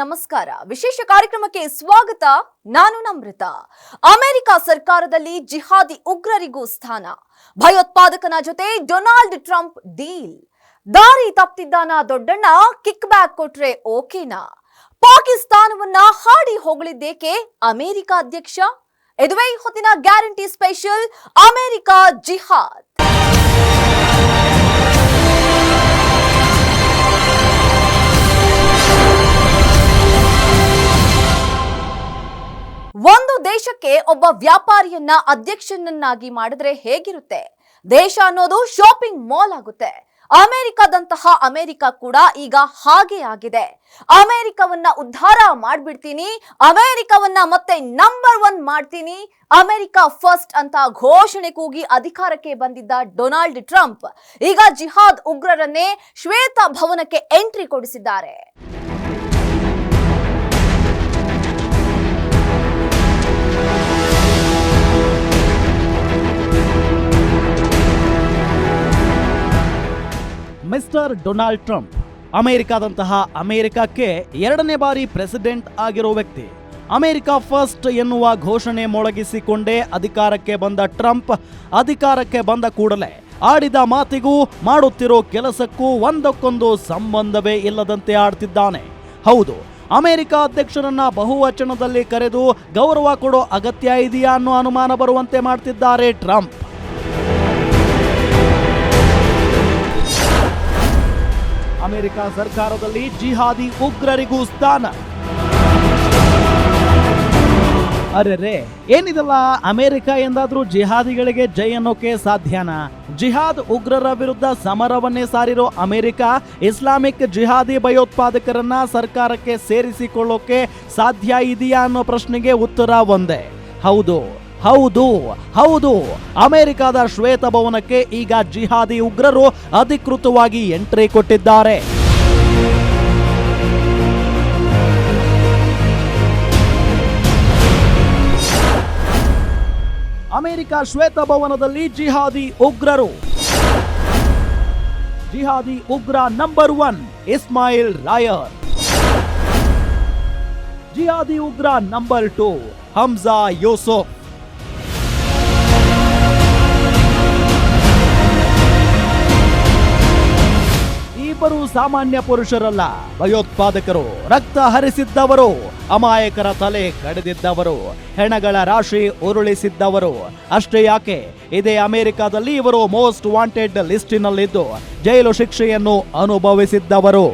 ನಮಸ್ಕಾರ. ವಿಶೇಷ ಕಾರ್ಯಕ್ರಮಕ್ಕೆ ಸ್ವಾಗತ. ನಾನು ನಮ್ರತ. ಅಮೆರಿಕ ಸರ್ಕಾರದಲ್ಲಿ ಜಿಹಾದಿ ಉಗ್ರರಿಗೂ ಸ್ಥಾನ. ಭಯೋತ್ಪಾದಕನ ಜೊತೆ ಡೊನಾಲ್ಡ್ ಟ್ರಂಪ್ ಡೀಲ್. ದಾರಿ ತಪ್ಪಿದ್ದಾನ ದೊಡ್ಡಣ್ಣ, ಕಿಕ್ ಬ್ಯಾಕ್ ಕೊಟ್ರೆ ಓಕೆನಾ? ಪಾಕಿಸ್ತಾನವನ್ನ ಹಾಡಿ ಹೊಗಳಿದ್ದೇಕೆ ಅಮೆರಿಕ ಅಧ್ಯಕ್ಷ? ಇದುವೇ ಹೊತ್ತಿನ ಗ್ಯಾರಂಟಿ ಸ್ಪೆಷಲ್ ಅಮೆರಿಕ ಜಿಹಾದ್. ಒಂದು ದೇಶಕ್ಕೆ ಒಬ್ಬ ವ್ಯಾಪಾರಿಯನ್ನ ಅಧ್ಯಕ್ಷನನ್ನಾಗಿ ಮಾಡಿದ್ರೆ ಹೇಗಿರುತ್ತೆ? ದೇಶ ಅನ್ನೋದು ಶಾಪಿಂಗ್ ಮಾಲ್ ಆಗುತ್ತೆ. ಅಮೆರಿಕ ಕೂಡ ಈಗ ಹಾಗೆ ಆಗಿದೆ. ಅಮೆರಿಕವನ್ನ ಉದ್ಧಾರ ಮಾಡ್ಬಿಡ್ತೀನಿ, ಅಮೆರಿಕವನ್ನ ಮತ್ತೆ ನಂಬರ್ 1 ಮಾಡ್ತೀನಿ, ಅಮೆರಿಕ ಫಸ್ಟ್ ಅಂತ ಘೋಷಣೆ ಕೂಗಿ ಅಧಿಕಾರಕ್ಕೆ ಬಂದಿದ್ದ ಡೊನಾಲ್ಡ್ ಟ್ರಂಪ್ ಈಗ ಜಿಹಾದ್ ಉಗ್ರರನ್ನೇ ಶ್ವೇತ ಭವನಕ್ಕೆ ಎಂಟ್ರಿ ಕೊಡಿಸಿದ್ದಾರೆ. ಮಿಸ್ಟರ್ ಡೊನಾಲ್ಡ್ ಟ್ರಂಪ್ ಅಮೆರಿಕಕ್ಕೆ 2ನೇ ಬಾರಿ ಪ್ರೆಸಿಡೆಂಟ್ ಆಗಿರೋ ವ್ಯಕ್ತಿ. ಅಮೆರಿಕ ಫಸ್ಟ್ ಎನ್ನುವ ಘೋಷಣೆ ಮೊಳಗಿಸಿಕೊಂಡೇ ಅಧಿಕಾರಕ್ಕೆ ಬಂದ ಟ್ರಂಪ್ ಅಧಿಕಾರಕ್ಕೆ ಬಂದ ಕೂಡಲೇ ಆಡಿದ ಮಾತಿಗೂ ಮಾಡುತ್ತಿರೋ ಕೆಲಸಕ್ಕೂ ಒಂದಕ್ಕೊಂದು ಸಂಬಂಧವೇ ಇಲ್ಲದಂತೆ ಆಡ್ತಿದ್ದಾನೆ. ಹೌದು, ಅಮೆರಿಕ ಅಧ್ಯಕ್ಷರನ್ನ ಬಹುವಚನದಲ್ಲಿ ಕರೆದು ಗೌರವ ಕೊಡೋ ಅಗತ್ಯ ಇದೆಯಾ ಅನ್ನೋ ಅನುಮಾನ ಬರುವಂತೆ ಮಾಡ್ತಿದ್ದಾರೆ ಟ್ರಂಪ್. ಅಮೆರಿಕ ಸರ್ಕಾರದಲ್ಲಿ ಜಿಹಾದಿ ಉಗ್ರರಿಗೂ ಸ್ಥಾನ. ಅರೆರೆ, ಏನಿದಲ್ಲ, ಅಮೆರಿಕ ಎಂದಾದ್ರೂ ಜಿಹಾದಿಗಳಿಗೆ ಜೈ ಅನ್ನೋಕೆ ಸಾಧ್ಯನಾ? ಜಿಹಾದ್ ಉಗ್ರರ ವಿರುದ್ಧ ಸಮರವನ್ನೇ ಸಾರಿರೋ ಅಮೆರಿಕ ಇಸ್ಲಾಮಿಕ್ ಜಿಹಾದಿ ಭಯೋತ್ಪಾದಕರನ್ನ ಸರ್ಕಾರಕ್ಕೆ ಸೇರಿಸಿಕೊಳ್ಳೋಕೆ ಸಾಧ್ಯ ಇದೆಯಾ ಅನ್ನೋ ಪ್ರಶ್ನೆಗೆ ಉತ್ತರ ಒಂದೇ, ಹೌದು ಹೌದು ಹೌದು. ಅಮೆರಿಕದ ಶ್ವೇತಭವನಕ್ಕೆ ಈಗ ಜಿಹಾದಿ ಉಗ್ರರು ಅಧಿಕೃತವಾಗಿ ಎಂಟ್ರಿ ಕೊಟ್ಟಿದ್ದಾರೆ. ಅಮೆರಿಕ ಶ್ವೇತಭವನದಲ್ಲಿ ಜಿಹಾದಿ ಉಗ್ರರು. ಜಿಹಾದಿ ಉಗ್ರ ನಂಬರ್ 1 ಇಸ್ಮಾಯಿಲ್ ರಾಯರ್. ಜಿಹಾದಿ ಉಗ್ರ ನಂಬರ್ 2 ಹಮ್ಜಾ ಯೂಸುಫ್. ಇಬ್ಬರು ಸಾಮಾನ್ಯ ಪುರುಷರಲ್ಲ, ಭಯೋತ್ಪಾದಕರು, ರಕ್ತ ಹರಿಸಿದ್ದವರು, ಅಮಾಯಕರ ತಲೆ ಕಡಿದಿದ್ದವರು, ಹೆಣಗಳ ರಾಶಿ ಉರುಳಿಸಿದ್ದವರು. ಅಷ್ಟೇ ಯಾಕೆ, ಇದೇ ಅಮೆರಿಕದಲ್ಲಿ ಇವರು ಮೋಸ್ಟ್ ವಾಂಟೆಡ್ ಲಿಸ್ಟಿನಲ್ಲಿದ್ದು ಜೈಲು ಶಿಕ್ಷೆಯನ್ನು ಅನುಭವಿಸಿದ್ದವರು.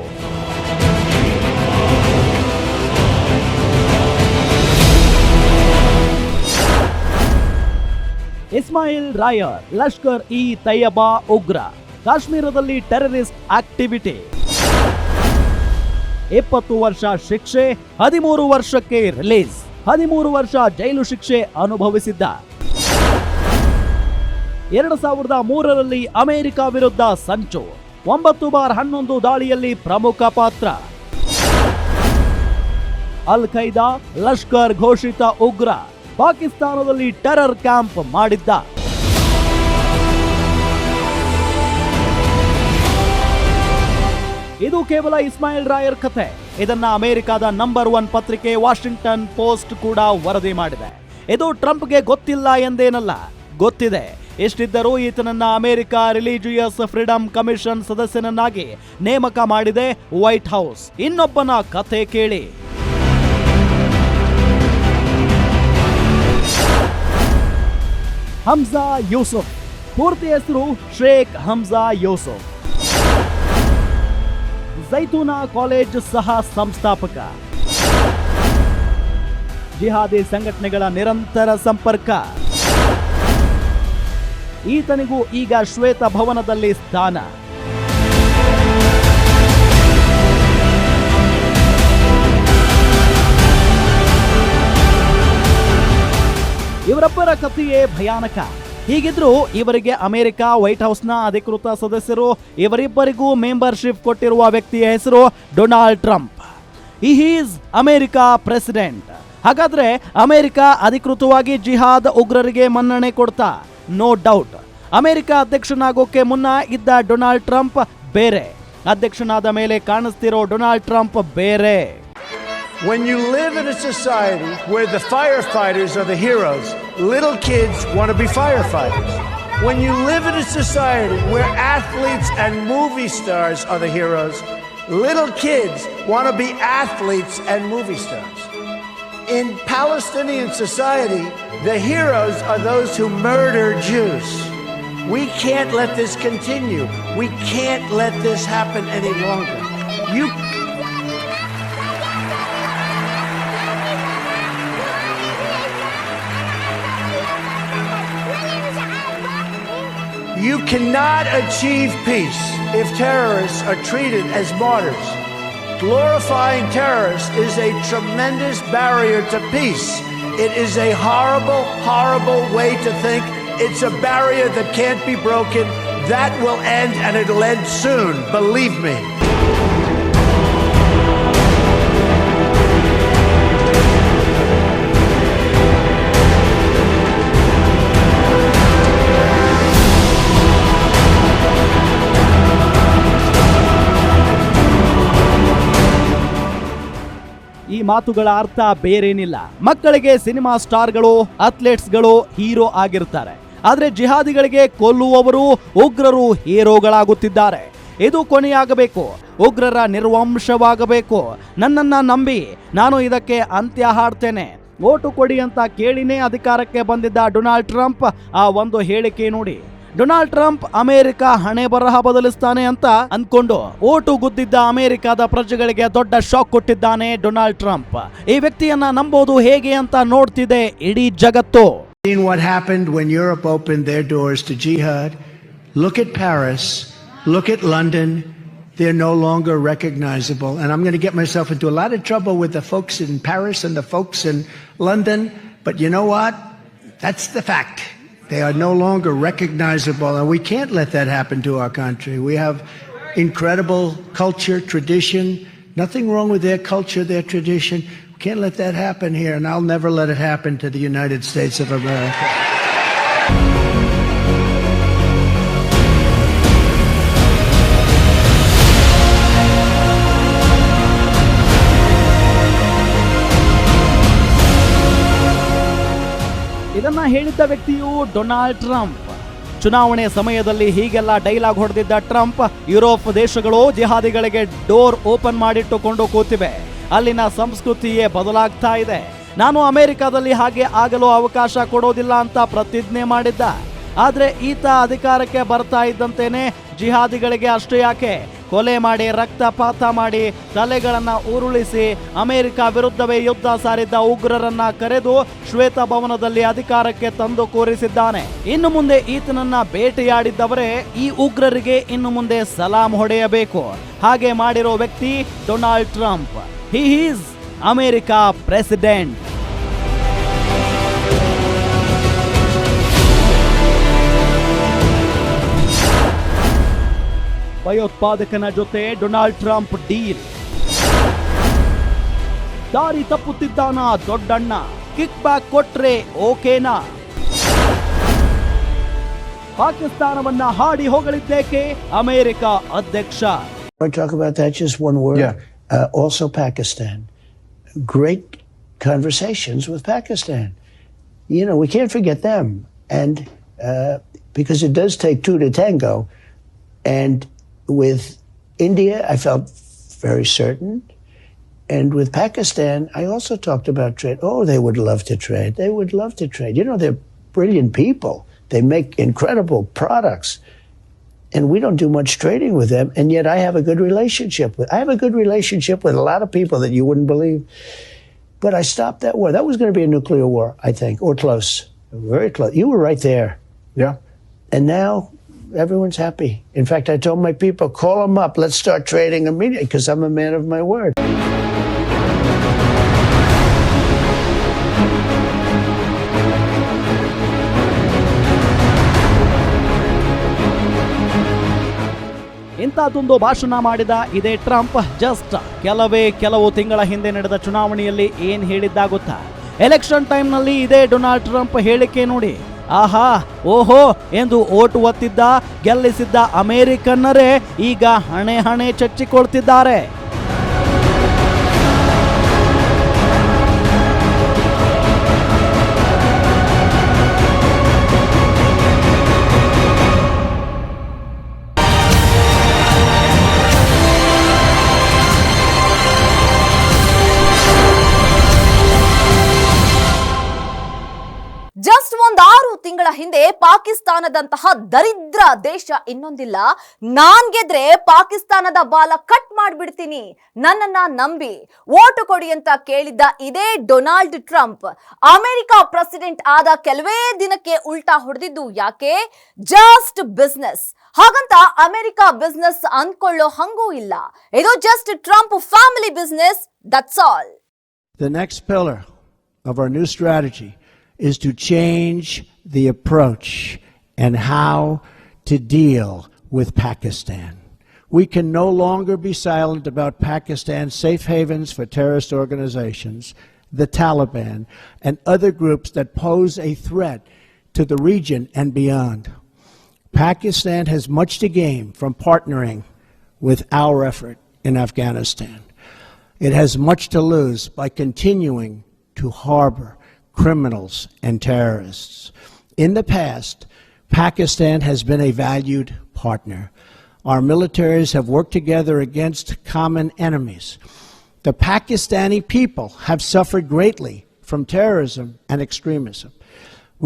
ಇಸ್ಮಾಯಿಲ್ ರಾಯರ್ ಲಷ್ಕರ್ ಇ ತಯ್ಯಬಾ ಉಗ್ರ. ಕಾಶ್ಮೀರದಲ್ಲಿ ಟೆರರಿಸ್ಟ್ ಆಕ್ಟಿವಿಟಿ. 20 ವರ್ಷ ಶಿಕ್ಷೆ, 13 ವರ್ಷಕ್ಕೆ ರಿಲೀಸ್. 13 ವರ್ಷ ಜೈಲು ಶಿಕ್ಷೆ ಅನುಭವಿಸಿದ್ದ. 2003ರಲ್ಲಿ ಅಮೆರಿಕ ವಿರುದ್ಧ ಸಂಚು. 9/11 ದಾಳಿಯಲ್ಲಿ ಪ್ರಮುಖ ಪಾತ್ರ. ಅಲ್ ಖೈದಾ ಲಷ್ಕರ್ ಘೋಷಿತ ಉಗ್ರ. ಪಾಕಿಸ್ತಾನದಲ್ಲಿ ಟೆರರ್ ಕ್ಯಾಂಪ್ ಮಾಡಿದ್ದ. ಇದು ಕೇವಲ ಇಸ್ಮಾಯಿಲ್ ರಾಯರ್ ಕಥೆ. ಇದನ್ನ ಅಮೆರಿಕದ ನಂಬರ್ 1 ಪತ್ರಿಕೆ ವಾಷಿಂಗ್ಟನ್ ಪೋಸ್ಟ್ ಕೂಡ ವರದಿ ಮಾಡಿದೆ. ಇದು ಟ್ರಂಪ್ಗೆ ಗೊತ್ತಿಲ್ಲ ಎಂದೇನಲ್ಲ, ಗೊತ್ತಿದೆ. ಎಷ್ಟಿದ್ದರೂ ಈತನನ್ನ ಅಮೆರಿಕ ರಿಲಿಜಿಯಸ್ ಫ್ರೀಡಂ ಕಮಿಷನ್ ಸದಸ್ಯನನ್ನಾಗಿ ನೇಮಕ ಮಾಡಿದೆ ವೈಟ್ ಹೌಸ್. ಇನ್ನೊಬ್ಬನ ಕಥೆ ಕೇಳಿ. ಹಮ್ಜಾ ಯೂಸುಫ್. ಪೂರ್ತಿ ಹೆಸರು ಶೇಖ್ ಹಮ್ಜಾ ಯೂಸುಫ್. ಜೈತೂನಾ ಕಾಲೇಜ್ ಸಹ ಸಂಸ್ಥಾಪಕ. ಜಿಹಾದಿ ಸಂಘಟನೆಗಳ ನಿರಂತರ ಸಂಪರ್ಕ. ಈತನಿಗೂ ಈಗ ಶ್ವೇತ ಭವನದಲ್ಲಿ ಸ್ಥಾನ. ಇವರೊಬ್ಬರ ಕಥೆಯೇ ಭಯಾನಕ. ಹೀಗಿದ್ರು ಇವರಿಗೆ ಅಮೆರಿಕ ವೈಟ್ ಹೌಸ್ನ ಅಧಿಕೃತ ಸದಸ್ಯರು, ಇವರಿಬ್ಬರಿಗೂ ಮೆಂಬರ್ಶಿಪ್ ಕೊಟ್ಟಿರುವ ವ್ಯಕ್ತಿಯ ಹೆಸರು Donald Trump. Is America president. ಹಾಗಾದ್ರೆ ಅಮೆರಿಕ ಅಧಿಕೃತವಾಗಿ ಜಿಹಾದ್ ಉಗ್ರರಿಗೆ ಮನ್ನಣೆ ಕೊಡ್ತಾ? No doubt. ಅಮೆರಿಕ ಅಧ್ಯಕ್ಷನಾಗೋಕೆ ಮುನ್ನ ಇದ್ದ ಡೊನಾಲ್ಡ್ ಟ್ರಂಪ್ ಬೇರೆ, ಅಧ್ಯಕ್ಷನಾದ ಮೇಲೆ ಕಾಣಿಸ್ತಿರೋ ಡೊನಾಲ್ಡ್ ಟ್ರಂಪ್ ಬೇರೆ. When you live in a society where the firefighters are the heroes, little kids want to be firefighters. When you live in a society where athletes and movie stars are the heroes, little kids want to be athletes and movie stars. In Palestinian society, the heroes are those who murder Jews. We can't let this continue. We can't let this happen any longer. You cannot achieve peace if terrorists are treated as martyrs. Glorifying terrorists is a tremendous barrier to peace. It is a horrible, horrible way to think. It's a barrier that can't be broken. That will end, and it'll end soon, believe me. ಈ ಮಾತುಗಳ ಅರ್ಥ ಬೇರೇನಿಲ್ಲ. ಮಕ್ಕಳಿಗೆ cinema ಸ್ಟಾರ್ಗಳು, ಅಥ್ಲೆಟ್ಸ್ಗಳು hero ಆಗಿರ್ತಾರೆ. ಆದ್ರೆ ಜಿಹಾದಿಗಳಿಗೆ ಕೊಲ್ಲುವವರು, ಉಗ್ರರು ಹೀರೋಗಳಾಗುತ್ತಿದ್ದಾರೆ. ಇದು ಕೊನೆಯಾಗಬೇಕು. ಉಗ್ರರ ನಿರ್ವಂಶವಾಗಬೇಕು. ನನ್ನನ್ನ ನಂಬಿ ನಾನು ಇದಕ್ಕೆ ಅಂತ್ಯ ಹಾಡ್ತೇನೆ. ಓಟು ಕೊಡಿ ಅಂತ ಕೇಳಿನೇ ಅಧಿಕಾರಕ್ಕೆ ಬಂದಿದ್ದ ಡೊನಾಲ್ಡ್ ಟ್ರಂಪ್ ಆ ಒಂದು ಹೇಳಿಕೆ ನೋಡಿ. ಡೊನಾಲ್ಡ್ ಟ್ರಂಪ್ ಅಮೆರಿಕ ಹಣೆ ಬರಹ ಬದಲಿಸ್ತಾನೆ ಅಂತ ಅಂದ್ಕೊಂಡು ಓಟು ಗುದ್ದಿದ್ದ ಅಮೆರಿಕದ ಪ್ರಜೆಗಳಿಗೆ ದೊಡ್ಡ ಶಾಕ್ ಕೊಟ್ಟಿದ್ದಾನೆ ಡೊನಾಲ್ಡ್ ಟ್ರಂಪ್. ಈ ವ್ಯಕ್ತಿಯನ್ನ ನಂಬೋದು ಹೇಗೆ ಅಂತ ನೋಡ್ತಿದೆ ಇಡೀ ಜಗತ್ತು. Seen what happened when Europe opened their doors to jihad. Look at Paris. Look at London. They're no longer recognizable. And I'm going to get myself into a lot of trouble with the folks in Paris and the folks in London. But you know what? That's the fact. They are no longer recognizable, and we can't let that happen to our country. We have incredible culture, tradition. Nothing wrong with their culture, their tradition. We can't let that happen here, and I'll never let it happen to the United States of America. ಇದನ್ನ ಹೇಳಿದ್ದ ವ್ಯಕ್ತಿಯು Donald Trump. ಚುನಾವಣೆ ಸಮಯದಲ್ಲಿ ಹೀಗೆಲ್ಲ dialogue ಹೊಡೆದಿದ್ದ Trump, Europe ದೇಶಗಳು ಜಿಹಾದಿಗಳಿಗೆ door open ಮಾಡಿಟ್ಟುಕೊಂಡು ಕೂತಿವೆ. ಅಲ್ಲಿನ ಸಂಸ್ಕೃತಿಯೇ ಬದಲಾಗ್ತಾ ಇದೆ. ನಾನು ಅಮೆರಿಕದಲ್ಲಿ ಹಾಗೆ ಆಗಲು ಅವಕಾಶ ಕೊಡೋದಿಲ್ಲ ಅಂತ ಪ್ರತಿಜ್ಞೆ ಮಾಡಿದ್ದ. ಆದ್ರೆ ಈತ ಅಧಿಕಾರಕ್ಕೆ ಬರ್ತಾ ಇದ್ದಂತೇನೆ ಜಿಹಾದಿಗಳಿಗೆ ಅಷ್ಟೇ ಯಾಕೆ, ಕೊಲೆ ಮಾಡಿ, ರಕ್ತಪಾತ ಮಾಡಿ, ತಲೆಗಳನ್ನ ಉರುಳಿಸಿ ಅಮೆರಿಕ ವಿರುದ್ಧವೇ ಯುದ್ಧ ಸಾರಿದ್ದ ಉಗ್ರರನ್ನ ಕರೆದು ಶ್ವೇತ ಭವನದಲ್ಲಿ ಅಧಿಕಾರಕ್ಕೆ ತಂದು ಕೂರಿಸಿದ್ದಾನೆ. ಇನ್ನು ಮುಂದೆ ಈತನನ್ನ ಬೇಟೆಯಾಡಿದ್ದವರೇ ಈ ಉಗ್ರರಿಗೆ ಇನ್ನು ಮುಂದೆ ಸಲಾಂ ಹೊಡೆಯಬೇಕು. ಹಾಗೆ ಮಾಡಿರೋ ವ್ಯಕ್ತಿ Donald Trump. He is America president. ಭಯೋತ್ಪಾದಕನ ಜೊತೆ ಡೊನಾಲ್ಡ್ ಟ್ರಂಪ್ ಡೀಲ್. ದಾರಿ ತಪ್ಪುತ್ತಿದ್ದಾನ ದೊಡ್ಡಣ್ಣ, ಕಿಕ್ ಬ್ಯಾಕ್ ಕೊಟ್ರೆ ಓಕೆನಾ? ಪಾಕಿಸ್ತಾನವನ್ನ ಹಾಡಿ ಹೊಗಳಿದ್ದೇಕೆ ಅಮೆರಿಕ ಅಧ್ಯಕ್ಷ? I talk about that just one word. Yeah. Also Pakistan. Great conversations with Pakistan. You know, we can't forget them. And because it does take two to tango. And with India, I felt very certain. And with Pakistan, I also talked about trade. Oh, they would love to trade. They would love to trade. You know, they're brilliant people. They make incredible products. And we don't do much trading with them. And yet I have a good relationship I have a good relationship with a lot of people that you wouldn't believe. But I stopped that war. That was going to be a nuclear war, I think, or close. Very close. You were right there. Yeah. And now everyone's happy. In fact, I told my people, call them up. Let's start trading immediately because I'm a man of my word. ಇಂಥದ್ದೊಂದು ಭಾಷಣ ಮಾಡಿದ ಇದೇ Trump just ಕೆಲವು ತಿಂಗಳ ಹಿಂದೆ ನಡೆದ ಚುನಾವಣೆಯಲ್ಲಿ ಏನ್ ಹೇಳಿದ್ದಾಗುತ್ತಾ? ಎಲೆಕ್ಷನ್ ಟೈಮ್ನಲ್ಲಿ ಇದೇ ಡೊನಾಲ್ಡ್ ಟ್ರಂಪ್ ಹೇಳಿಕೆ ನೋಡಿ. ಆಹಾ, ಓಹೋ ಎಂದು ಓಟು ಒತ್ತಿದ್ದ, ಗೆಲ್ಲಿಸಿದ್ದ ಅಮೆರಿಕನ್ನರೇ ಈಗ ಹಣೆ ಚಚ್ಚಿಕೊಳ್ತಿದ್ದಾರೆ. ಪಾಕಿಸ್ತಾನದಂತಹ ದರಿದ್ರ ದೇಶ ಇನ್ನೊಂದಿಲ್ಲ. ನಾನ್ ಗೆದ್ರೆ ಪಾಕಿಸ್ತಾನದ ಬಾಲ ಕಟ್ ಮಾಡ್ಬಿಡ್ತೀನಿ, ನನ್ನನ್ನ ನಂಬಿ ವೋಟು ಕೊಡಿ ಅಂತ ಕೇಳಿದ್ದ ಇದೇ ಡೊನಾಲ್ಡ್ ಟ್ರಂಪ್ ಅಮೆರಿಕ ಪ್ರೆಸಿಡೆಂಟ್ ಆದ ಕೆಲವೇ ದಿನಕ್ಕೆ ಉಲ್ಟಾ ಹೊಡೆದಿದ್ದು ಯಾಕೆ? Just business. ಹಾಗಂತ ಅಮೆರಿಕ ಬಿಸ್ನೆಸ್ ಅನ್ಕೊಳ್ಳೋ ಹಂಗೂ ಇಲ್ಲ. ಇದು just Trump family business, that's all. The next pillar of our new strategy is to change the approach and how to deal with Pakistan. We can no longer be silent about Pakistan's safe havens for terrorist organizations, the Taliban, and other groups that pose a threat to the region and beyond. Pakistan has much to gain from partnering with our effort in Afghanistan. It has much to lose by continuing to harbor criminals and terrorists. In the past, Pakistan has been a valued partner. Our militaries have worked together against common enemies. The Pakistani people have suffered greatly from terrorism and extremism.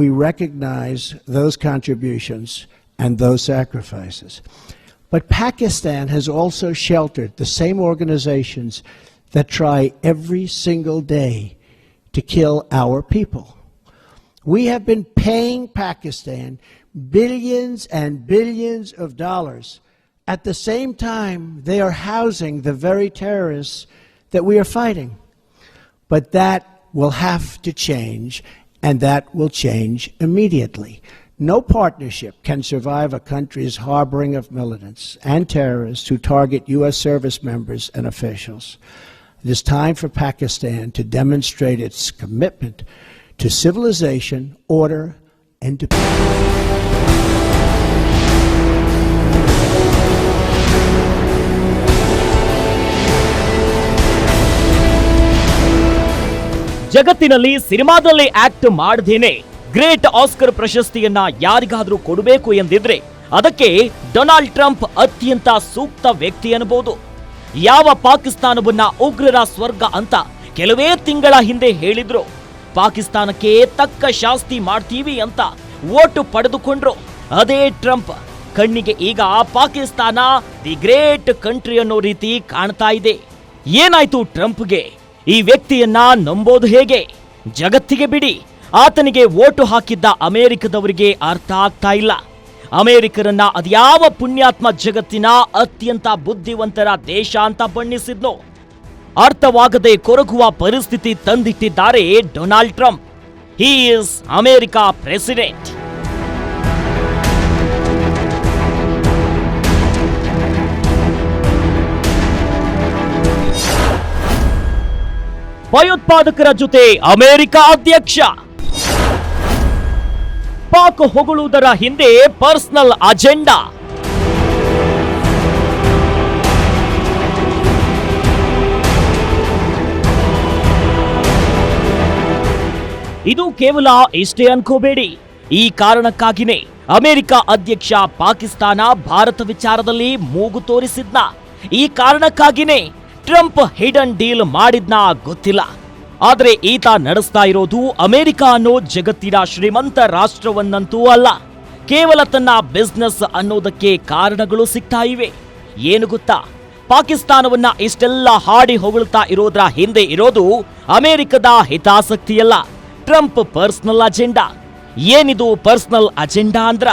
We recognize those contributions and those sacrifices. But Pakistan has also sheltered the same organizations that try every single day to kill our people. We have been paying Pakistan billions and billions of dollars. At the same time, they are housing the very terrorists that we are fighting. But that will have to change, and that will change immediately. No partnership can survive a country's harboring of militants and terrorists who target U.S. service members and officials. It is time for Pakistan to demonstrate its commitment to civilization, order, and ಜಗತ್ತಿನಲ್ಲಿ ಸಿನಿಮಾದಲ್ಲಿ act ಮಾಡದೇನೆ great Oscar ಪ್ರಶಸ್ತಿಯನ್ನ ಯಾರಿಗಾದ್ರೂ ಕೊಡಬೇಕು ಎಂದಿದ್ರೆ ಅದಕ್ಕೆ Donald Trump ಅತ್ಯಂತ ಸೂಕ್ತ ವ್ಯಕ್ತಿ ಅನ್ನಬಹುದು. ಯಾವ ಪಾಕಿಸ್ತಾನವನ್ನ ಉಗ್ರರ ಸ್ವರ್ಗ ಅಂತ ಕೆಲವೇ ತಿಂಗಳ ಹಿಂದೆ ಹೇಳಿದ್ರು, ಪಾಕಿಸ್ತಾನಕ್ಕೆ ತಕ್ಕ ಶಾಸ್ತಿ ಮಾಡ್ತೀವಿ ಅಂತ ವೋಟು ಪಡೆದುಕೊಂಡ್ರು ಅದೇ ಟ್ರಂಪ್ ಕಣ್ಣಿಗೆ ಈಗ ಪಾಕಿಸ್ತಾನ ದಿ ಗ್ರೇಟ್ ಕಂಟ್ರಿ ಅನ್ನೋ ರೀತಿ ಕಾಣ್ತಾ ಇದೆ. ಏನಾಯ್ತು ಟ್ರಂಪ್ಗೆ? ಈ ವ್ಯಕ್ತಿಯನ್ನ ನಂಬೋದು ಹೇಗೆ? ಜಗತ್ತಿಗೆ ಬಿಡಿ, ಆತನಿಗೆ ವೋಟು ಹಾಕಿದ್ದ ಅಮೆರಿಕದವರಿಗೆ ಅರ್ಥ ಆಗ್ತಾ ಇಲ್ಲ. ಅಮೆರಿಕರನ್ನ ಅದ್ಯಾವ ಪುಣ್ಯಾತ್ಮ ಜಗತ್ತಿನ ಅತ್ಯಂತ ಬುದ್ಧಿವಂತರ ದೇಶ ಅಂತ ಬಣ್ಣಿಸಿದ್ನೋ ಅರ್ಥವಾಗದೆ ಕೊರಗುವ ಪರಿಸ್ಥಿತಿ ತಂದಿಟ್ಟಿದ್ದಾರೆ Donald Trump. He is America president. ಭಯೋತ್ಪಾದಕರ ಜೊತೆ ಅಮೆರಿಕ ಅಧ್ಯಕ್ಷ. ಪಾಕ್ ಹೊಗಳುವುದರ ಹಿಂದೆ ಪರ್ಸನಲ್ ಅಜೆಂಡಾ. ಇದು ಕೇವಲ ಇಷ್ಟೇ ಅನ್ಕೋಬೇಡಿ. ಈ ಕಾರಣಕ್ಕಾಗಿನೇ ಅಮೆರಿಕ ಅಧ್ಯಕ್ಷ ಪಾಕಿಸ್ತಾನ ಭಾರತ ವಿಚಾರದಲ್ಲಿ ಮೂಗು ತೋರಿಸಿದ್ನ. ಈ ಕಾರಣಕ್ಕಾಗಿನೇ ಟ್ರಂಪ್ ಹಿಡನ್ ಡೀಲ್ ಮಾಡಿದ್ನ ಗೊತ್ತಿಲ್ಲ. ಆದ್ರೆ ಈತ ನಡೆಸ್ತಾ ಇರೋದು ಅಮೆರಿಕ ಅನ್ನೋ ಜಗತ್ತಿನ ಶ್ರೀಮಂತ ರಾಷ್ಟ್ರವನ್ನಂತೂ ಅಲ್ಲ. ಕೇವಲ ತನ್ನ ಬಿಸ್ನೆಸ್ ಅನ್ನೋದಕ್ಕೆ ಕಾರಣಗಳು ಸಿಗ್ತಾ ಇವೆ. ಏನು ಗೊತ್ತಾ, ಪಾಕಿಸ್ತಾನವನ್ನ ಇಷ್ಟೆಲ್ಲ ಹಾಡಿ ಹೊಗಳ್ತಾ ಇರೋದ್ರ ಹಿಂದೆ ಇರೋದು ಅಮೆರಿಕದ ಹಿತಾಸಕ್ತಿಯಲ್ಲ, ಟ್ರಂಪ್ ಪರ್ಸನಲ್ ಅಜೆಂಡಾ. ಏನಿದು ಪರ್ಸನಲ್ ಅಜೆಂಡಾ ಅಂದ್ರ,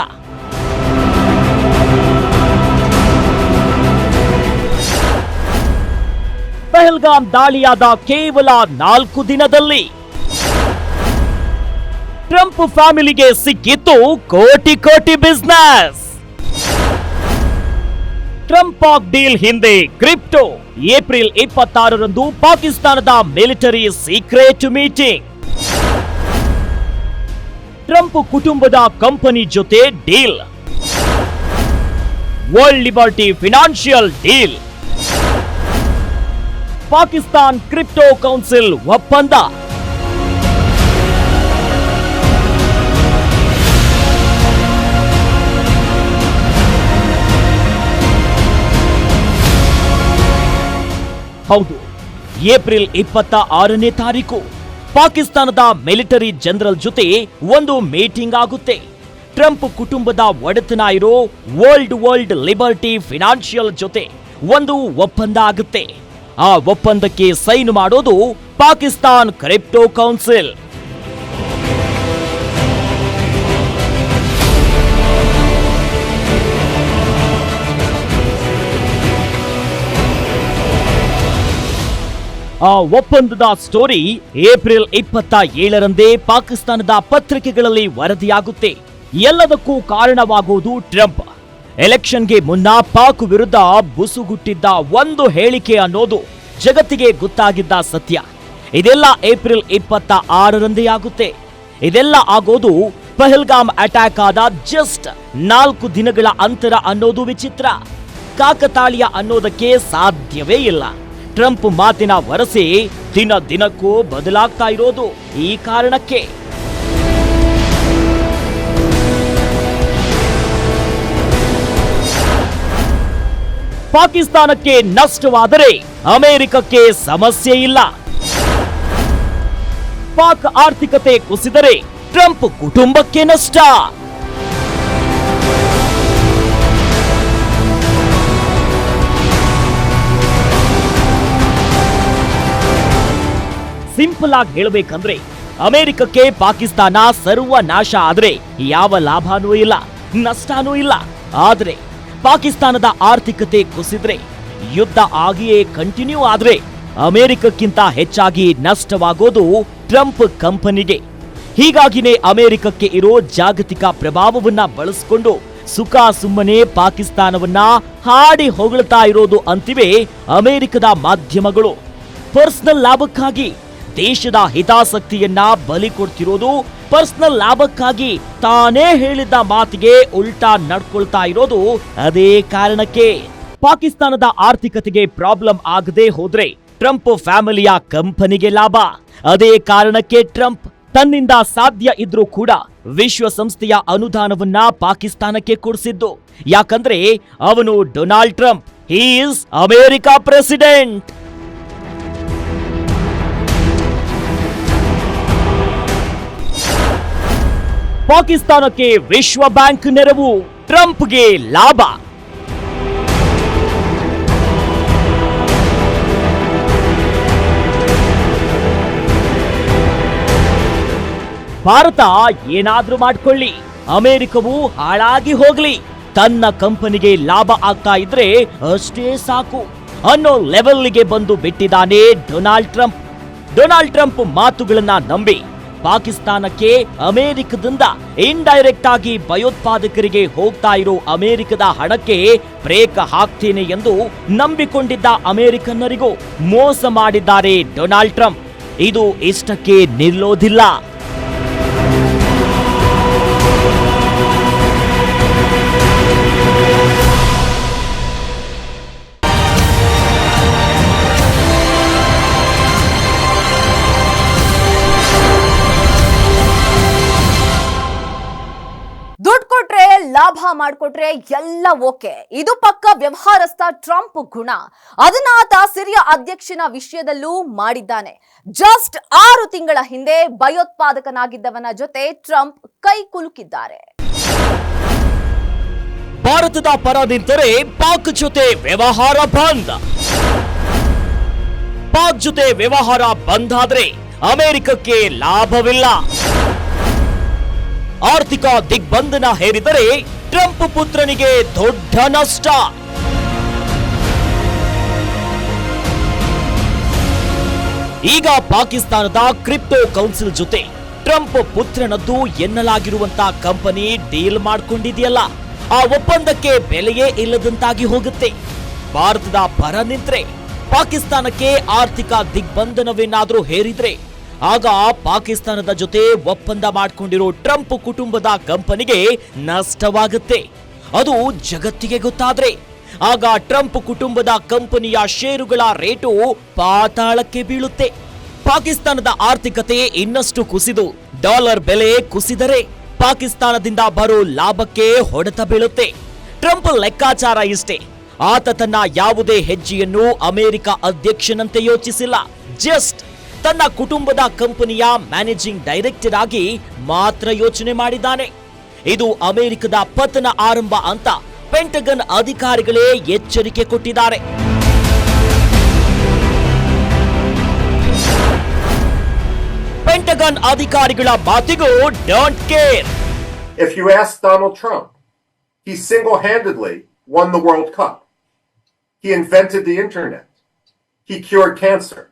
ಪಹಲ್ಗಾಮ್ ದಾಳಿಯಾದ ಕೇವಲ 4 ದಿನದಲ್ಲಿ ಟ್ರಂಪ್ ಫ್ಯಾಮಿಲಿಗೆ ಸಿಕ್ಕಿತ್ತು ಕೋಟಿ ಕೋಟಿ ಬಿಸ್ನೆಸ್. ಟ್ರಂಪ್ ಪಾಕ್ ಡೀಲ್ ಹಿಂದೆ ಕ್ರಿಪ್ಟೋ. ಏಪ್ರಿಲ್ 26ರಂದು ಪಾಕಿಸ್ತಾನದ ಮಿಲಿಟರಿ ಸೀಕ್ರೆಟ್ ಮೀಟಿಂಗ್. ಟ್ರಂಪ್ ಕುಟುಂಬದ ಕಂಪನಿ ಜೊತೆ deal. World Liberty Financial deal. Pakistan crypto council ಒಪ್ಪಂದ. ಹೌದು, ಏಪ್ರಿಲ್ 26ನೇ ತಾರೀಕು ಪಾಕಿಸ್ತಾನದ ಮಿಲಿಟರಿ ಜನರಲ್ ಜೊತೆ ಒಂದು ಮೀಟಿಂಗ್ ಆಗುತ್ತೆ. ಟ್ರಂಪ್ ಕುಟುಂಬದ ಒಡೆತನ ಇರೋ ವರ್ಲ್ಡ್ ಲಿಬರ್ಟಿ ಫಿನಾನ್ಷಿಯಲ್ ಜೊತೆ ಒಂದು ಒಪ್ಪಂದ ಆಗುತ್ತೆ. ಆ ಒಪ್ಪಂದಕ್ಕೆ ಸೈನ್ ಮಾಡೋದು ಪಾಕಿಸ್ತಾನ್ ಕ್ರಿಪ್ಟೋ ಕೌನ್ಸಿಲ್. ಆ ಒಪ್ಪಂದದ ಸ್ಟೋರಿ ಏಪ್ರಿಲ್ 27ರಂದೇ ಪಾಕಿಸ್ತಾನದ ಪತ್ರಿಕೆಗಳಲ್ಲಿ ವರದಿಯಾಗುತ್ತೆ. ಎಲ್ಲದಕ್ಕೂ ಕಾರಣವಾಗುವುದು ಟ್ರಂಪ್. ಎಲೆಕ್ಷನ್ಗೆ ಮುನ್ನ ಪಾಕ್ ವಿರುದ್ಧ ಬುಸುಗುಟ್ಟಿದ್ದ ಒಂದು ಹೇಳಿಕೆ ಅನ್ನೋದು ಜಗತ್ತಿಗೆ ಗೊತ್ತಾಗಿದ್ದ ಸತ್ಯ. ಇದೆಲ್ಲ ಏಪ್ರಿಲ್ 26ರಂದೇ ಆಗುತ್ತೆ. ಇದೆಲ್ಲ ಆಗೋದು ಪಹಲ್ಗಾಮ್ ಅಟ್ಯಾಕ್ ಆದ ಜಸ್ಟ್ 4 ದಿನಗಳ ಅಂತರ ಅನ್ನೋದು ವಿಚಿತ್ರ. ಕಾಕತಾಳೀಯ ಅನ್ನೋದಕ್ಕೆ ಸಾಧ್ಯವೇ ಇಲ್ಲ. ಟ್ರಂಪ್ ಮಾತಿನ ವರಸೆ ದಿನಕ್ಕೂ ಬದಲಾಗ್ತಾ ಇರೋದು ಈ ಕಾರಣಕ್ಕೆ. ಪಾಕಿಸ್ತಾನಕ್ಕೆ ನಷ್ಟವಾದರೆ ಅಮೆರಿಕಕ್ಕೆ ಸಮಸ್ಯೆ ಇಲ್ಲ. ಪಾಕ್ ಆರ್ಥಿಕತೆ ಕುಸಿದರೆ ಟ್ರಂಪ್ ಕುಟುಂಬಕ್ಕೆ ನಷ್ಟ. ಸಿಂಪಲ್ ಆಗಿ ಹೇಳಬೇಕಂದ್ರೆ ಅಮೆರಿಕಕ್ಕೆ ಪಾಕಿಸ್ತಾನ ಸರ್ವನಾಶ ಆದ್ರೆ ಯಾವ ಲಾಭನೂ ಇಲ್ಲ, ನಷ್ಟನೂ ಇಲ್ಲ. ಆದ್ರೆ ಪಾಕಿಸ್ತಾನದ ಆರ್ಥಿಕತೆ ಕುಸಿದ್ರೆ, ಯುದ್ಧ ಆಗಿಯೇ ಕಂಟಿನ್ಯೂ ಆದ್ರೆ ಅಮೆರಿಕಕ್ಕಿಂತ ಹೆಚ್ಚಾಗಿ ನಷ್ಟವಾಗೋದು ಟ್ರಂಪ್ ಕಂಪನಿಗೆ. ಹೀಗಾಗಿನೇ ಅಮೆರಿಕಕ್ಕೆ ಇರೋ ಜಾಗತಿಕ ಪ್ರಭಾವವನ್ನ ಬಳಸಿಕೊಂಡು ಸುಖ ಸುಮ್ಮನೆ ಪಾಕಿಸ್ತಾನವನ್ನ ಹಾಡಿ ಹೊಗಳ್ತಾ ಇರೋದು ಅಂತಿವೆ ಅಮೆರಿಕದ ಮಾಧ್ಯಮಗಳು. ಪರ್ಸನಲ್ ಲಾಭಕ್ಕಾಗಿ ದೇಶದ ಹಿತಾಸಕ್ತಿಯನ್ನ ಬಲಿ ಕೊಡ್ತಿರೋದು, ಪರ್ಸನಲ್ ಲಾಭಕ್ಕಾಗಿ ತಾನೇ ಹೇಳಿದ್ದ ಮಾತಿಗೆ ಉಲ್ಟಾ ನಡ್ಕೊಳ್ತಾ ಇರೋದು ಅದೇ ಕಾರಣಕ್ಕೆ. ಪಾಕಿಸ್ತಾನದ ಆರ್ಥಿಕತೆಗೆ ಪ್ರಾಬ್ಲಮ್ ಆಗದೆ ಹೋದ್ರೆ ಟ್ರಂಪ್ ಫ್ಯಾಮಿಲಿಯ ಕಂಪನಿಗೆ ಲಾಭ. ಅದೇ ಕಾರಣಕ್ಕೆ ಟ್ರಂಪ್ ತನ್ನಿಂದ ಸಾಧ್ಯ ಇದ್ರೂ ಕೂಡ ವಿಶ್ವಸಂಸ್ಥೆಯ ಅನುದಾನವನ್ನ ಪಾಕಿಸ್ತಾನಕ್ಕೆ ಕೊಡಿಸಿದ್ದು. ಯಾಕಂದ್ರೆ ಅವನು Donald Trump, he is America president. ಪಾಕಿಸ್ತಾನಕ್ಕೆ ವಿಶ್ವ ಬ್ಯಾಂಕ್ ನೆರವು, ಟ್ರಂಪ್ಗೆ ಲಾಭ. ಭಾರತ ಏನಾದ್ರೂ ಮಾಡ್ಕೊಳ್ಳಿ, ಅಮೆರಿಕವು ಹಾಳಾಗಿ ಹೋಗ್ಲಿ, ತನ್ನ ಕಂಪನಿಗೆ ಲಾಭ ಆಗ್ತಾ ಇದ್ರೆ ಅಷ್ಟೇ ಸಾಕು ಅನ್ನೋ ಲೆವೆಲ್ಗೆ ಬಂದು ಬಿಟ್ಟಿದ್ದಾನೆ ಡೊನಾಲ್ಡ್ ಟ್ರಂಪ್. ಡೊನಾಲ್ಡ್ ಟ್ರಂಪ್ ಮಾತುಗಳನ್ನ ನಂಬಿ ಪಾಕಿಸ್ತಾನಕ್ಕೆ ಅಮೆರಿಕದಿಂದ ಇಂಡೈರೆಕ್ಟ್ ಆಗಿ ಭಯೋತ್ಪಾದಕರಿಗೆ ಹೋಗ್ತಾ ಇರೋ ಅಮೆರಿಕದ ಹಣಕ್ಕೆ ಬ್ರೇಕ್ ಹಾಕ್ತೇನೆ ಎಂದು ನಂಬಿಕೊಂಡಿದ್ದ ಅಮೆರಿಕನ್ನರಿಗೂ ಮೋಸ ಮಾಡಿದ್ದಾರೆ ಡೊನಾಲ್ಡ್ ಟ್ರಂಪ್. ಇದು ಇಷ್ಟಕ್ಕೆ ನಿಲ್ಲೋದಿಲ್ಲ. ದುಡ್ಡು ಕೊಟ್ರೆ ಲಾಭ ಮಾಡ್ಕೊಟ್ರೆ ಎಲ್ಲ ಓಕೆ, ಇದು ಪಕ್ಕ ವ್ಯವಹಾರಸ್ಥ ಟ್ರಂಪ್ ಗುಣ. ಅದನ್ನ ಆತ ಸಿರಿಯಾ ಅಧ್ಯಕ್ಷನ ವಿಷಯದಲ್ಲೂ ಮಾಡಿದ್ದಾನೆ. ಜಸ್ಟ್ 6 ತಿಂಗಳ ಹಿಂದೆ ಭಯೋತ್ಪಾದಕನಾಗಿದ್ದವನ ಜೊತೆ ಟ್ರಂಪ್ ಕೈ ಕುಲುಕಿದ್ದಾರೆ. ಭಾರತದ ಪರ ನಿಂತರೆ ಪಾಕ್ ಜೊತೆ ವ್ಯವಹಾರ ಬಂದ್. ಪಾಕ್ ಜೊತೆ ವ್ಯವಹಾರ ಬಂದ್ ಆದ್ರೆ ಅಮೆರಿಕಕ್ಕೆ ಲಾಭವಿಲ್ಲ. ಆರ್ಥಿಕ ದಿಗ್ಬಂಧನ ಹೇರಿದರೆ ಟ್ರಂಪ್ ಪುತ್ರನಿಗೆ ದೊಡ್ಡ ನಷ್ಟ. ಈಗ ಪಾಕಿಸ್ತಾನದ ಕ್ರಿಪ್ಟೋ ಕೌನ್ಸಿಲ್ ಜೊತೆ ಟ್ರಂಪ್ ಪುತ್ರನದ್ದು ಎನ್ನಲಾಗಿರುವಂತ ಕಂಪನಿ ಡೀಲ್ ಮಾಡ್ಕೊಂಡಿದೆಯಲ್ಲ, ಆ ಒಪ್ಪಂದಕ್ಕೆ ಬೆಲೆಯೇ ಇಲ್ಲದಂತಾಗಿ ಹೋಗುತ್ತೆ. ಭಾರತದ ಪರ ನಿಂತ್ರೆ ಪಾಕಿಸ್ತಾನಕ್ಕೆ ಆರ್ಥಿಕ ದಿಗ್ಬಂಧನವೇನಾದ್ರೂ ಹೇರಿದ್ರೆ ಆಗ ಪಾಕಿಸ್ತಾನದ ಜೊತೆ ಒಪ್ಪಂದ ಮಾಡಿಕೊಂಡಿರೋ ಟ್ರಂಪ್ ಕುಟುಂಬದ ಕಂಪನಿಗೆ ನಷ್ಟವಾಗುತ್ತೆ. ಅದು ಜಗತ್ತಿಗೆ ಗೊತ್ತಾದ್ರೆ ಆಗ ಟ್ರಂಪ್ ಕುಟುಂಬದ ಕಂಪನಿಯ ಷೇರುಗಳ ರೇಟು ಪಾತಾಳಕ್ಕೆ ಬೀಳುತ್ತೆ. ಪಾಕಿಸ್ತಾನದ ಆರ್ಥಿಕತೆ ಇನ್ನಷ್ಟು ಕುಸಿದು ಡಾಲರ್ ಬೆಲೆ ಕುಸಿದರೆ ಪಾಕಿಸ್ತಾನದಿಂದ ಬರೋ ಲಾಭಕ್ಕೆ ಹೊಡೆತ ಬೀಳುತ್ತೆ. ಟ್ರಂಪ್ ಲೆಕ್ಕಾಚಾರ ಇಷ್ಟೇ. ಆತ ತನ್ನ ಯಾವುದೇ ಹೆಜ್ಜೆಯನ್ನು ಅಮೆರಿಕ ಅಧ್ಯಕ್ಷನಂತೆ ಯೋಚಿಸಿಲ್ಲ. ಜಸ್ಟ್ ತನ್ನ ಕುಟುಂಬದ ಕಂಪನಿಯ ಮ್ಯಾನೇಜಿಂಗ್ ಡೈರೆಕ್ಟರ್ ಆಗಿ ಮಾತ್ರ ಯೋಚನೆ ಮಾಡಿದ್ದಾನೆ. ಇದು ಅಮೆರಿಕದ ಪತನ ಆರಂಭ ಅಂತ ಪೆಂಟಗನ್ ಅಧಿಕಾರಿಗಳೇ ಎಚ್ಚರಿಕೆ ಕೊಟ್ಟಿದ್ದಾರೆ. ಪೆಂಟಗನ್ ಅಧಿಕಾರಿಗಳ ಮಾತಿಗೂ don't care. If you ask Donald Trump, he single-handedly won the World Cup. He invented the internet. He cured cancer.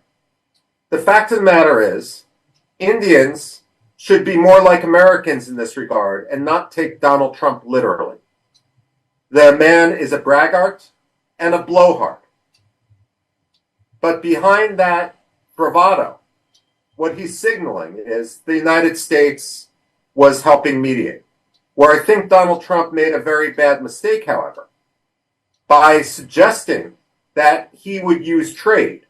The fact of the matter is, Indians should be more like Americans in this regard and not take Donald Trump literally. The man is a braggart and a blowhard. But behind that bravado, what he's signaling is the United States was helping mediate. Where I think Donald Trump made a very bad mistake, however, by suggesting that he would use trade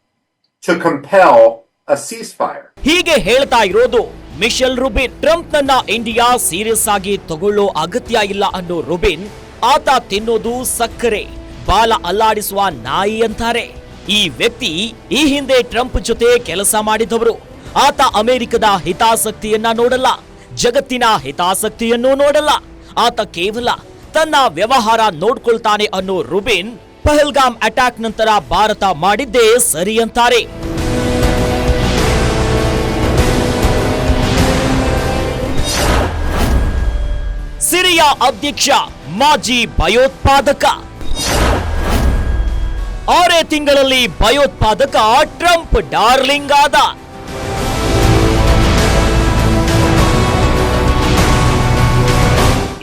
to compel a ceasefire. ಹೀಗೆ ಹೇಳ್ತಾ ಇರೋದು Michel Ruben. Trump ನನ್ನ India serious ಆಗಿ ತಗೊಳ್ಳೋ ಅಗತ್ಯ ಇಲ್ಲ ಅನ್ನೋ Ruben, ಆತ ತಿನ್ನೋದು ಸಕ್ಕರೆ, ಬಾಲ ಅಲ್ಲಾಡಿಸುವ ನಾಯಿ ಅಂತಾರೆ. ಈ ವ್ಯಕ್ತಿ ಈ ಹಿಂದೆ ಟ್ರಂಪ್ ಜೊತೆ ಕೆಲಸ ಮಾಡಿದವರು. ಆತ ಅಮೆರಿಕದ ಹಿತಾಸಕ್ತಿಯನ್ನ ನೋಡಲ್ಲ, ಜಗತ್ತಿನ ಹಿತಾಸಕ್ತಿಯನ್ನೂ ನೋಡಲ್ಲ. ಆತ ಕೇವಲ ತನ್ನ ವ್ಯವಹಾರ ನೋಡ್ಕೊಳ್ತಾನೆ ಅನ್ನೋ ರುಬಿನ್ ಪಹಲ್ಗಾಮ್ ಅಟ್ಯಾಕ್ ನಂತರ ಭಾರತ ಮಾಡಿದ್ದೇ ಸರಿ ಅಂತಾರೆ. ಸಿರಿಯಾ ಅಧ್ಯಕ್ಷ ಮಾಜಿ ಭಯೋತ್ಪಾದಕ. 6 ತಿಂಗಳಲ್ಲಿ ಭಯೋತ್ಪಾದಕ ಟ್ರಂಪ್ ಡಾರ್ಲಿಂಗ್ ಆದ.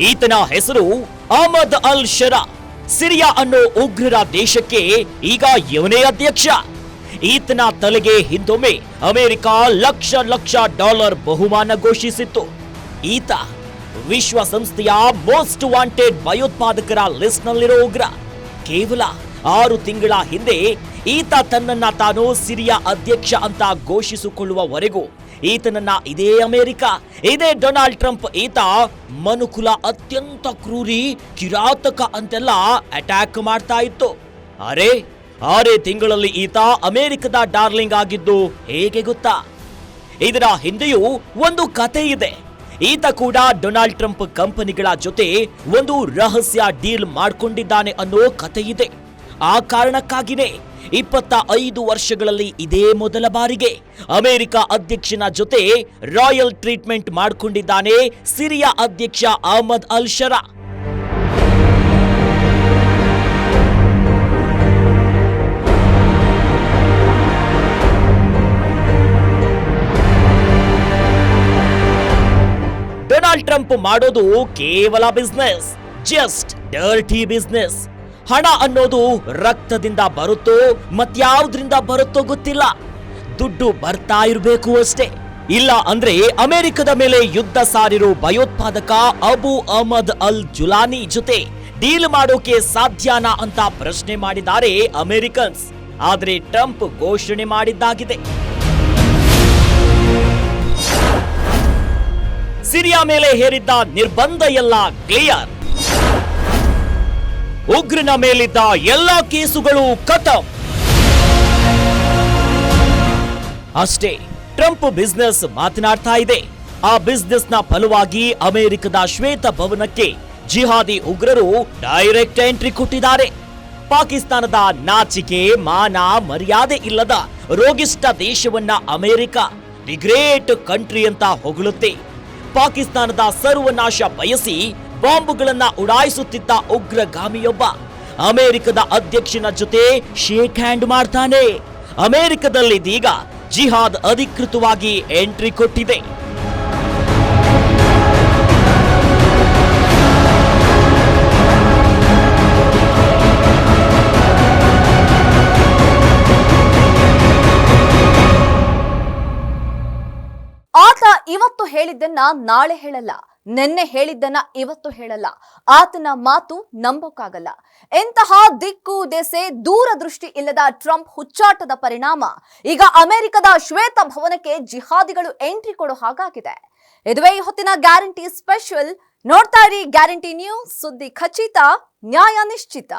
ಈತನ ಹೆಸರು ಅಹಮದ್ ಅಲ್ ಶರಾ. ಸಿರಿಯಾ ಅನ್ನೋ ಉಗ್ರರ ದೇಶಕ್ಕೆ ಈಗ ಇವನೇ ಅಧ್ಯಕ್ಷ. ಈತನ ತಲೆಗೆ ಹಿಂದೊಮ್ಮೆ ಅಮೆರಿಕ ಲಕ್ಷ ಲಕ್ಷ ಡಾಲರ್ ಬಹುಮಾನ ಘೋಷಿಸಿತ್ತು. ಈತ ವಿಶ್ವಸಂಸ್ಥೆಯ ಮೋಸ್ಟ್ ವಾಂಟೆಡ್ ಭಯೋತ್ಪಾದಕರ ಲಿಸ್ಟ್ ನಲ್ಲಿರೋ ಉಗ್ರ. ಕೇವಲ 6 ತಿಂಗಳ ಹಿಂದೆ ಈತ ತನ್ನನ್ನ ತಾನು ಸಿರಿಯಾ ಅಧ್ಯಕ್ಷ ಅಂತ ಘೋಷಿಸಿಕೊಳ್ಳುವವರೆಗೂ ಈತನನ್ನ ಇದೇ ಅಮೆರಿಕ, ಇದೇ ಡೊನಾಲ್ಡ್ ಟ್ರಂಪ್ ಈತ ಮನುಕುಲ ಅತ್ಯಂತ ಕ್ರೂರಿ, ಕಿರಾತಕ ಅಂತೆಲ್ಲ ಅಟ್ಯಾಕ್ ಮಾಡ್ತಾ ಇತ್ತು. ಅರೆ 6 ತಿಂಗಳಲ್ಲಿ ಈತ ಅಮೆರಿಕದ ಡಾರ್ಲಿಂಗ್ ಆಗಿದ್ದು ಹೇಗೆ ಗೊತ್ತಾ? ಇದರ ಹಿಂದೆಯೂ ಒಂದು ಕತೆ ಇದೆ. ಈತ ಕೂಡ ಡೊನಾಲ್ಡ್ ಟ್ರಂಪ್ ಕಂಪನಿಗಳ ಜೊತೆ ಒಂದು ರಹಸ್ಯ ಡೀಲ್ ಮಾಡ್ಕೊಂಡಿದ್ದಾನೆ ಅನ್ನೋ ಕತೆ ಇದೆ. ಆ ಕಾರಣಕ್ಕಾಗಿನೇ 25 ವರ್ಷಗಳಲ್ಲಿ ಇದೇ ಮೊದಲ ಬಾರಿಗೆ ಅಮೆರಿಕ ಅಧ್ಯಕ್ಷನ ಜೊತೆ ರಾಯಲ್ ಟ್ರೀಟ್ಮೆಂಟ್ ಮಾಡಿಕೊಂಡಿದ್ದಾನೆ ಸಿರಿಯಾ ಅಧ್ಯಕ್ಷ ಅಹಮದ್ ಅಲ್ ಶರಾ. ಡೊನಾಲ್ಡ್ ಟ್ರಂಪ್ ಮಾಡೋದು ಕೇವಲ ಬಿಸ್ನೆಸ್, ಜಸ್ಟ್ ಡರ್ಟಿ ಬಿಸ್ನೆಸ್. ಹಣ ಅನ್ನೋದು ರಕ್ತದಿಂದ ಬರುತ್ತೋ ಮತ್ಯಾವುದ್ರಿಂದ ಬರುತ್ತೋ ಗೊತ್ತಿಲ್ಲ, ದುಡ್ಡು ಬರ್ತಾ ಇರಬೇಕು ಅಷ್ಟೇ. ಇಲ್ಲ ಅಂದ್ರೆ ಅಮೆರಿಕದ ಮೇಲೆ ಯುದ್ಧ ಸಾರಿರೋ ಭಯೋತ್ಪಾದಕ ಅಬು ಅಹಮದ್ ಅಲ್ ಜುಲಾನಿ ಜೊತೆ ಡೀಲ್ ಮಾಡೋಕೆ ಸಾಧ್ಯನಾ ಅಂತ ಪ್ರಶ್ನೆ ಮಾಡಿದ್ದಾರೆ ಅಮೆರಿಕನ್ಸ್. ಆದ್ರೆ ಟ್ರಂಪ್ ಘೋಷಣೆ ಮಾಡಿದ್ದಾಗಿದೆ. ಸಿರಿಯಾ ಮೇಲೆ ಹೇರಿದ್ದ ನಿರ್ಬಂಧ ಎಲ್ಲ ಕ್ಲಿಯರ್. ಉಗ್ರನ ಮೇಲಿದ್ದ ಎಲ್ಲಾ ಕೇಸುಗಳು ಖತಮ್. ಅಷ್ಟೇ, ಟ್ರಂಪ್ ಬಿಸ್ನೆಸ್ ಮಾತನಾಡ್ತಾ ಇದೆ. ಆ ಬಿಸ್ನೆಸ್ ನ ಫಲವಾಗಿ ಅಮೆರಿಕದ ಶ್ವೇತ ಭವನಕ್ಕೆ ಜಿಹಾದಿ ಉಗ್ರರು ಡೈರೆಕ್ಟ್ ಎಂಟ್ರಿ ಕೊಟ್ಟಿದ್ದಾರೆ. ಪಾಕಿಸ್ತಾನದ ನಾಚಿಕೆ ಮಾನ ಮರ್ಯಾದೆ ಇಲ್ಲದ ರೋಗಿಷ್ಠ ದೇಶವನ್ನ ಅಮೆರಿಕ ದಿ ಗ್ರೇಟ್ ಕಂಟ್ರಿ ಅಂತ ಹೊಗಳುತ್ತೆ. ಪಾಕಿಸ್ತಾನದ ಸರ್ವನಾಶ ಬಯಸಿ ಬಾಂಬುಗಳನ್ನ ಉಡಾಯಿಸುತ್ತಿದ್ದ ಉಗ್ರಗಾಮಿಯೊಬ್ಬ ಅಮೆರಿಕದ ಅಧ್ಯಕ್ಷನ ಜೊತೆ ಶೇಕ್ ಹ್ಯಾಂಡ್ ಮಾಡ್ತಾನೆ. ಅಮೆರಿಕದಲ್ಲಿದೀಗ ಜಿಹಾದ್ ಅಧಿಕೃತವಾಗಿ ಎಂಟ್ರಿ ಕೊಟ್ಟಿದೆ. ಆತ ಇವತ್ತು ಹೇಳಿದ್ದನ್ನ ನಾಳೆ ಹೇಳಲ್ಲ, ನೆನ್ನೆ ಹೇಳಿದ್ದನ್ನ ಇವತ್ತು ಹೇಳಲ್ಲ. ಆತನ ಮಾತು ನಂಬೋಕ್ಕಾಗಲ್ಲ. ಎಂತಹ ದಿಕ್ಕು ದೆಸೆ ದೂರದೃಷ್ಟಿ ಇಲ್ಲದ ಟ್ರಂಪ್ ಹುಚ್ಚಾಟದ ಪರಿಣಾಮ ಈಗ ಅಮೆರಿಕದ ಶ್ವೇತ ಭವನಕ್ಕೆ ಜಿಹಾದಿಗಳು ಎಂಟ್ರಿ ಕೊಡೋ ಹಾಗಾಗಿದೆ. ಇದುವೇ ಈ ಹೊತ್ತಿನ ಗ್ಯಾರಂಟಿ ಸ್ಪೆಷಲ್. ನೋಡ್ತಾ ಇರಿ ಗ್ಯಾರಂಟಿ ನ್ಯೂಸ್, ಸುದ್ದಿ ಖಚಿತ, ನ್ಯಾಯ ನಿಶ್ಚಿತ.